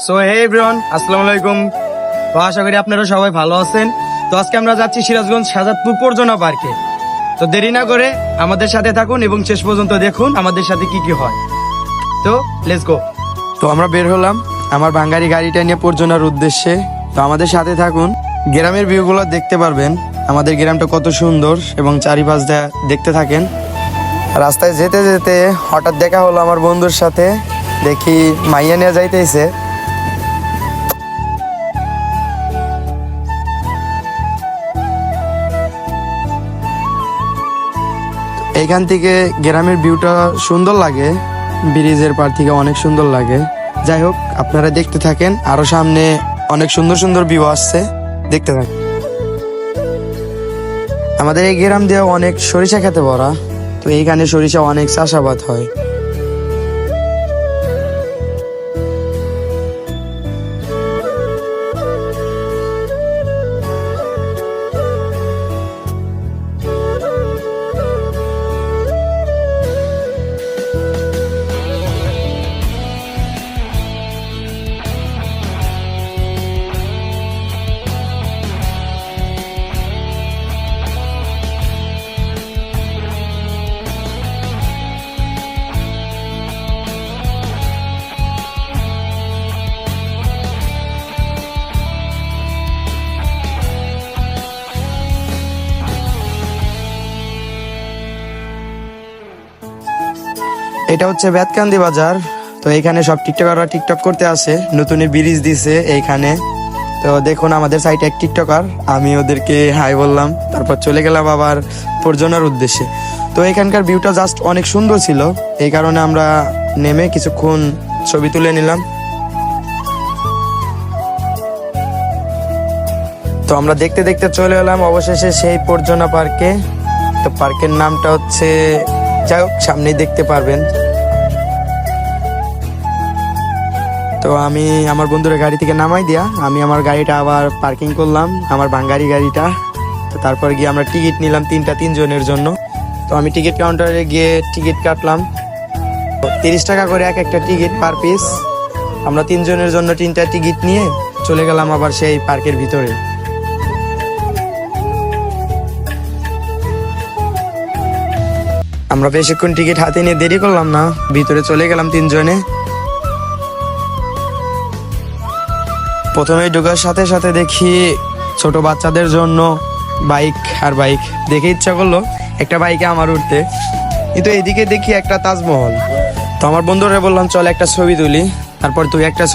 So hey everyone, আসসালামু আলাইকুম। তো আশা করি আপনারা সবাই ভালো আছেন। তো আজকে আমরা যাচ্ছি সিরাজগঞ্জ শাহজাদপুর পর্যটন পার্কে। তো দেরি না করে আমাদের সাথে থাকুন এবং শেষ পর্যন্ত দেখুন আমাদের সাথে কি কি হয়। তো লেটস গো। তো আমরা বের হলাম আমার বাঙ্গারি গাড়িটা নিয়ে পর্যটনের উদ্দেশ্যে। তো আমাদের সাথে থাকুন, গ্রামের ভিউগুলো দেখতে পারবেন। আমাদের গ্রামটা কত সুন্দর এবং চারিপাশটা দেখতে থাকেন। রাস্তায় যেতে যেতে হঠাৎ দেখা হলো আমার বন্ধুর সাথে, দেখি মাইয়া নিয়ে যাইতেছে। এইখান থেকে গ্রামের ভিউটা সুন্দর লাগে, ব্রিজের পার থেকে অনেক সুন্দর লাগে। যাই হোক, আপনারা দেখতে থাকেন, আরো সামনে অনেক সুন্দর সুন্দর ভিউ আসছে, দেখতে থাকেন। আমাদের এই গ্রাম দিয়ে অনেক সরিষা খেতে ভরা। তো এইখানে সরিষা অনেক চাষাবাদ হয়। এটা হচ্ছে বেতকান্দি বাজার। তো এখানে সব টিকটকাররা টিকটক করতে আসে, নতুন ব্রিজ দিছে এইখানে। তো দেখুন আমাদের সাইটে এক টিকটকার, আমি ওদেরকে হাই বললাম, তারপর চলে গেলাম আবার পর্যটনের উদ্দেশ্যে। তো এখানকার ভিউটা জাস্ট অনেক সুন্দর ছিল, এই কারণে আমরা নেমে কিছুক্ষণ ছবি তুলে নিলাম। তো আমরা দেখতে দেখতে চলে এলাম অবশেষে সেই পর্যটন পার্কে। তো পার্কের নামটা হচ্ছে, যাই হোক সামনেই দেখতে পারবেন। তো আমি আমার বন্ধুরা গাড়ি থেকে নামাই দিয়া আমি আমার গাড়িটা আবার পার্কিং করলাম, আমার বাঙ্গারি গাড়িটা। তো তারপর গিয়ে আমরা টিকিট নিলাম তিনজনের জন্য। তো আমি টিকিট কাউন্টারে গিয়ে টিকিট কাটলাম, 30 টাকা করে এক একটা টিকিট পার পিস। আমরা 3 জনের জন্য 3টা টিকিট নিয়ে চলে গেলাম আবার সেই পার্কের ভিতরে। আমরা বেশিক্ষণ টিকিট হাতে নিয়ে দেরি করলাম না, ভিতরে চলে গেলাম 3 জনে। প্রথমে ঢোকার সাথে সাথে দেখি ছোট বাচ্চাদের জন্য বাইক আর বাইক, দেখে ইচ্ছা করলো একটা বাইকে আমার উঠতে। কিন্তু এদিকে দেখি একটা তাজমহল। তো আমার বন্ধুরা বললাম চল একটা ছবি তুলি, তারপর তুই একটা ছবি